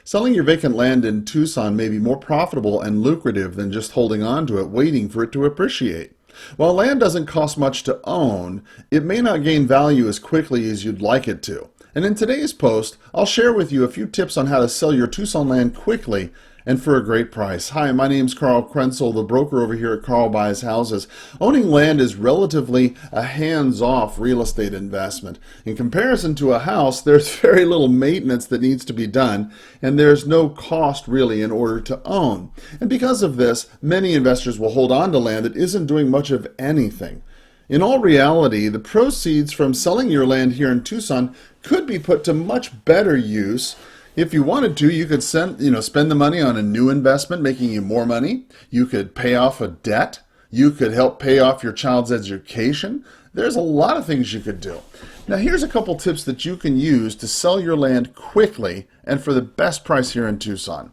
Selling your vacant land in Tucson may be more profitable and lucrative than just holding on to it, waiting for it to appreciate. While land doesn't cost much to own, it may not gain value as quickly as you'd like it to. And in today's post, I'll share with you a few tips on how to sell your Tucson land quickly and for a great price. Hi, my name's Carl Krenzel, the broker over here at Carl Buys Houses. Owning land is relatively a hands-off real estate investment. In comparison to a house, there's very little maintenance that needs to be done, and there's no cost really in order to own. And because of this, many investors will hold on to land that isn't doing much of anything. In all reality, the proceeds from selling your land here in Tucson could be put to much better use. If you wanted to, you could spend the money on a new investment, making you more money. You could pay off a debt. You could help pay off your child's education. There's a lot of things you could do. Now, here's a couple tips that you can use to sell your land quickly and for the best price here in Tucson.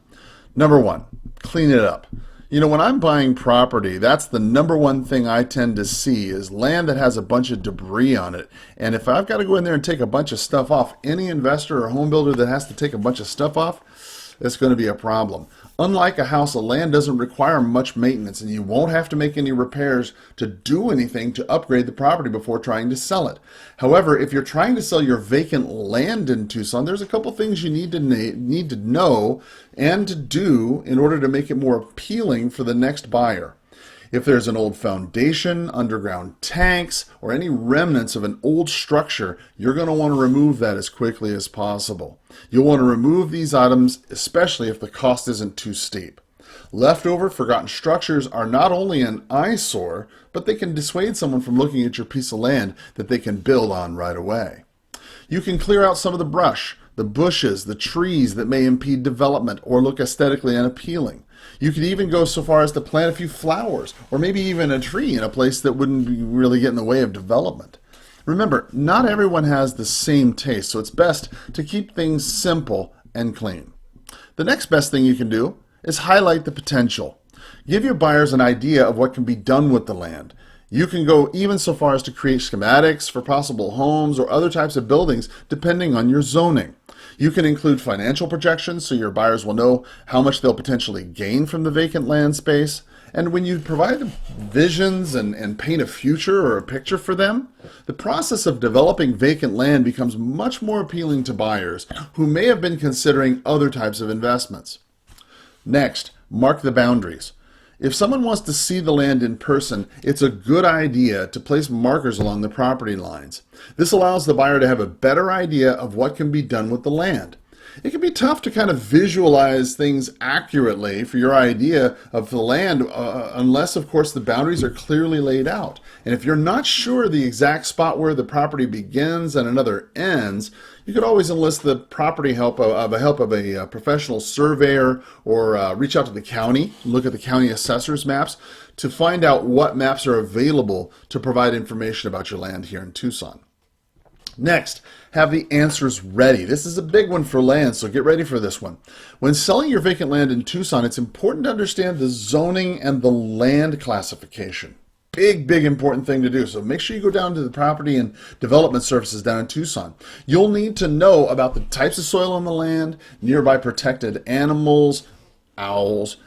Number one, clean it up. When I'm buying property, that's the number one thing I tend to see is land that has a bunch of debris on it. And if I've got to go in there and take a bunch of stuff off, any investor or home builder that has to take a bunch of stuff off, it's going to be a problem. Unlike a house, a land doesn't require much maintenance, and you won't have to make any repairs to do anything to upgrade the property before trying to sell it. However, if you're trying to sell your vacant land in Tucson, there's a couple things you need to know and to do in order to make it more appealing for the next buyer. If there's an old foundation, underground tanks, or any remnants of an old structure, you're going to want to remove that as quickly as possible. You'll want to remove these items, especially if the cost isn't too steep. Leftover, forgotten structures are not only an eyesore, but they can dissuade someone from looking at your piece of land that they can build on right away. You can clear out some of the brush, the bushes, the trees that may impede development or look aesthetically unappealing. You could even go so far as to plant a few flowers or maybe even a tree in a place that wouldn't really get in the way of development. Remember, not everyone has the same taste, so it's best to keep things simple and clean. The next best thing you can do is highlight the potential. Give your buyers an idea of what can be done with the land. You can go even so far as to create schematics for possible homes or other types of buildings depending on your zoning. You can include financial projections so your buyers will know how much they'll potentially gain from the vacant land space. And when you provide them visions and paint a future or a picture for them, the process of developing vacant land becomes much more appealing to buyers who may have been considering other types of investments. Next, mark the boundaries. If someone wants to see the land in person, it's a good idea to place markers along the property lines. This allows the buyer to have a better idea of what can be done with the land. It can be tough to kind of visualize things accurately for your idea of the land unless, of course, the boundaries are clearly laid out. And if you're not sure the exact spot where the property begins and another ends, you could always enlist the property help of a professional surveyor or reach out to the county, look at the county assessor's maps to find out what maps are available to provide information about your land here in Tucson. Next, have the answers ready. This is a big one for land, so get ready for this one. When selling your vacant land in Tucson, it's important to understand the zoning and the land classification. Big important thing to do. So make sure you go down to the property and development services down in Tucson. You'll need to know about the types of soil on the land, nearby protected animals, owls,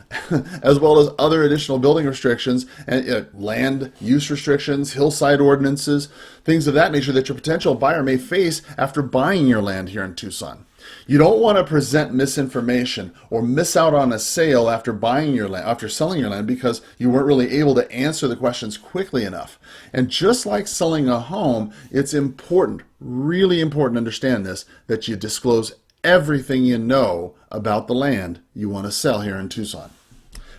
as well as other additional building restrictions and land use restrictions, hillside ordinances, things of that nature that your potential buyer may face after buying your land here in Tucson. You don't want to present misinformation or miss out on a sale after buying your land, after selling your land because you weren't really able to answer the questions quickly enough. And just like selling a home, it's important, really important to understand this, that you disclose everything you know about the land you want to sell here in Tucson.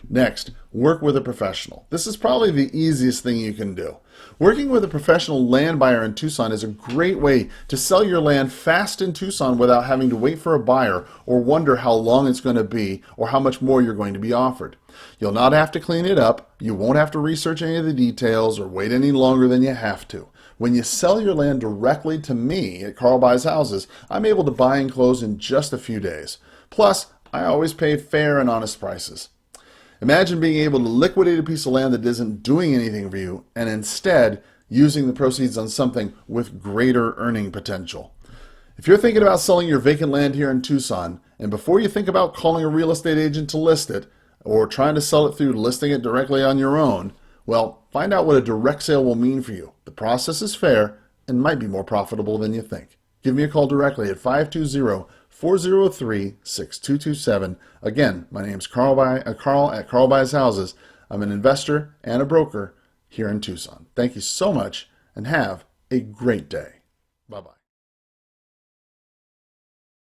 Next, work with a professional. This is probably the easiest thing you can do. Working with a professional land buyer in Tucson is a great way to sell your land fast in Tucson without having to wait for a buyer or wonder how long it's going to be or how much more you're going to be offered. You'll not have to clean it up, you won't have to research any of the details or wait any longer than you have to. When you sell your land directly to me at Carl Buys Houses, I'm able to buy and close in just a few days. Plus, I always pay fair and honest prices. Imagine being able to liquidate a piece of land that isn't doing anything for you and instead using the proceeds on something with greater earning potential. If you're thinking about selling your vacant land here in Tucson And before you think about calling a real estate agent to list it, or trying to sell it through listing it directly on your own, well, find out what a direct sale will mean for you. The process is fair and might be more profitable than you think. Give me a call directly at 520-403-6227. Again, my name is Carl at Carl Buys Houses. I'm an investor and a broker here in Tucson. Thank you so much and have a great day. Bye-bye.